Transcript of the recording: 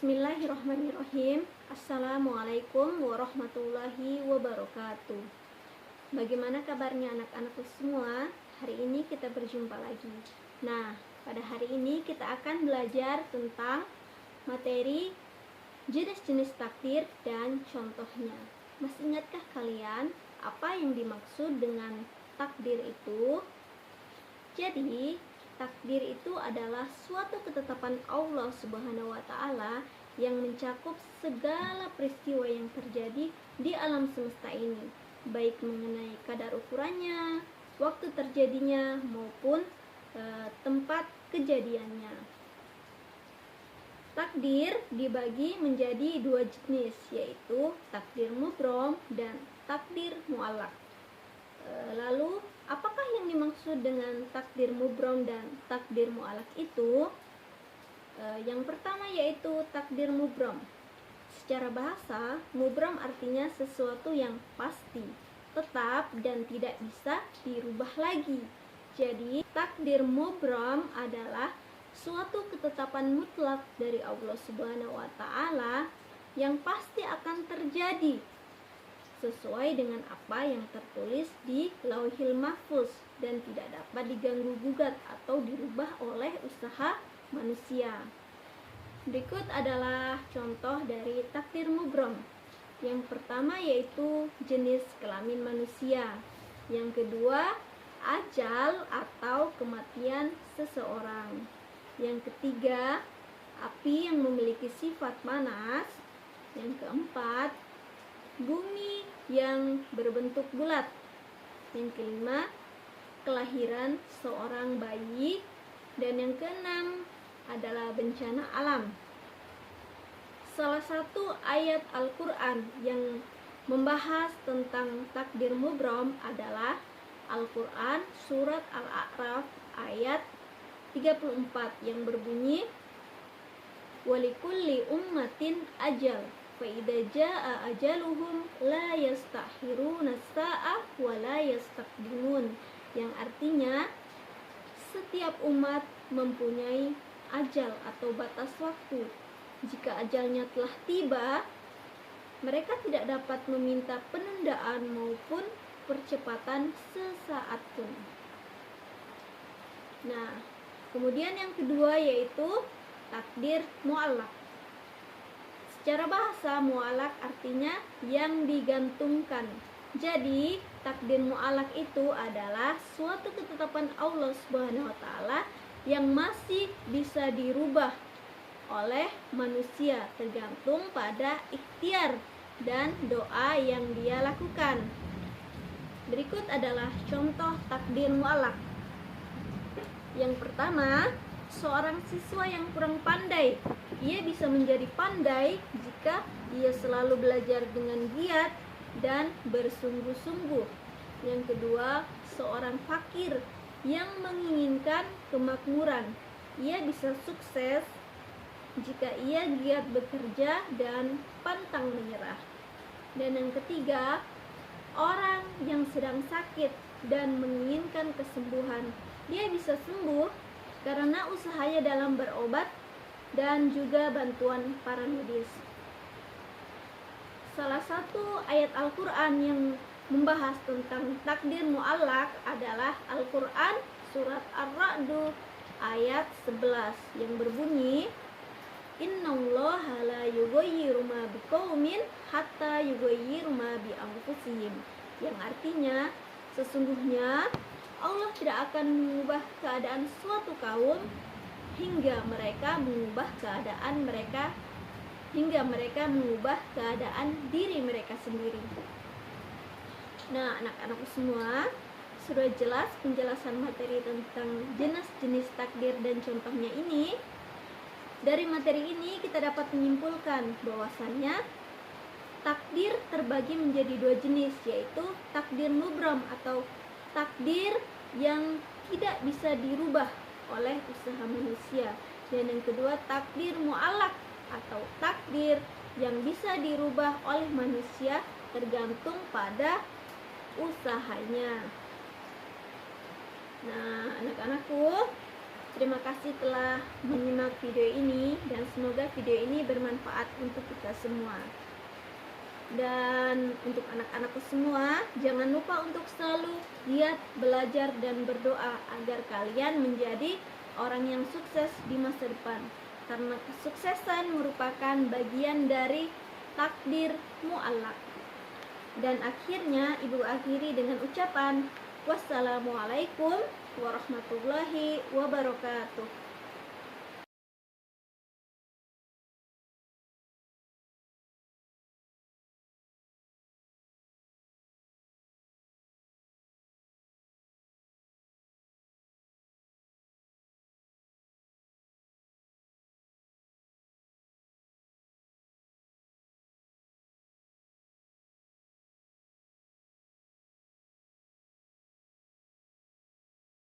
Bismillahirrahmanirrahim. Assalamualaikum warahmatullahi wabarakatuh. Bagaimana kabarnya anak-anakku semua? Hari ini kita berjumpa lagi. Nah, pada hari ini kita akan belajar tentang materi jenis-jenis takdir dan contohnya. Masih ingatkah kalian apa yang dimaksud dengan takdir itu? Jadi, takdir itu adalah suatu ketetapan Allah Subhanahu wa Ta'ala yang mencakup segala peristiwa yang terjadi di alam semesta ini, baik mengenai kadar ukurannya, waktu terjadinya, maupun tempat kejadiannya. Takdir dibagi menjadi dua jenis, yaitu takdir mubrom dan takdir mu'allaq. Lalu, apakah yang dimaksud dengan takdir mubrom dan takdir mu'allaq itu? Yang pertama yaitu takdir mubrom. Secara bahasa, mubrom artinya sesuatu yang pasti, tetap, dan tidak bisa dirubah lagi. Jadi, takdir mubrom adalah suatu ketetapan mutlak dari Allah Subhanahu wa Ta'ala yang pasti akan terjadi sesuai dengan apa yang tertulis di Lauhil Mahfuz dan tidak dapat diganggu gugat atau dirubah oleh usaha manusia. Berikut adalah contoh dari takdir mubrom. Yang pertama yaitu jenis kelamin manusia. Yang kedua, ajal atau kematian seseorang. Yang ketiga, api yang memiliki sifat panas. Yang keempat, bumi yang berbentuk bulat. Yang kelima, kelahiran seorang bayi. Dan yang keenam adalah bencana alam. Salah satu ayat Al-Quran yang membahas tentang takdir mubrom adalah Al-Quran surat Al-A'raf ayat 34 yang berbunyi, walikulli ummatin ajal فَإِذَا جَاءَ أَجَلُهُمْ لَا يَسْتَأْخِرُونَ السَّاعَةَ وَلَا يَسْتَقْدِمُونَ, yang artinya setiap umat mempunyai ajal atau batas waktu. Jika ajalnya telah tiba, mereka tidak dapat meminta penundaan maupun percepatan sesaat pun. Nah, kemudian yang kedua yaitu takdir mu'allaq. Secara bahasa, mu'allaq artinya yang digantungkan. Jadi, takdir mu'allaq itu adalah suatu ketetapan Allah Subhanahu wa Ta'ala yang masih bisa dirubah oleh manusia tergantung pada ikhtiar dan doa yang dia lakukan. Berikut adalah contoh takdir mu'allaq. Yang pertama, seorang siswa yang kurang pandai, ia bisa menjadi pandai jika ia selalu belajar dengan giat dan bersungguh-sungguh. Yang kedua, seorang fakir yang menginginkan kemakmuran, ia bisa sukses jika ia giat bekerja dan pantang menyerah. Dan yang ketiga, orang yang sedang sakit dan menginginkan kesembuhan, dia bisa sembuh karena usahanya dalam berobat dan juga bantuan para medis. Salah satu ayat Al-Quran yang membahas tentang takdir mu'allaq adalah Al-Quran surat Ar-Ra'd ayat 11 yang berbunyi, innallaha la yughayyiru ma biqaumin hatta yughayyiru ma bi anfusihim, yang artinya sesungguhnya Allah tidak akan mengubah keadaan suatu kaum hingga mereka mengubah keadaan diri mereka sendiri. Nah, anak-anakku semua, sudah jelas penjelasan materi tentang jenis-jenis takdir dan contohnya ini. Dari materi ini kita dapat menyimpulkan bahwasannya takdir terbagi menjadi dua jenis, yaitu takdir mubrom atau takdir yang tidak bisa dirubah oleh usaha manusia, dan yang kedua takdir mu'allaq atau takdir yang bisa dirubah oleh manusia tergantung pada usahanya. Nah, anak-anakku, Terima kasih telah menyimak video ini dan semoga video ini bermanfaat untuk kita semua. Dan untuk anak-anakku semua, jangan lupa untuk selalu giat belajar dan berdoa agar kalian menjadi orang yang sukses di masa depan. Karena kesuksesan merupakan bagian dari takdir mu'allaq. Dan akhirnya ibu akhiri dengan ucapan wassalamualaikum warahmatullahi wabarakatuh.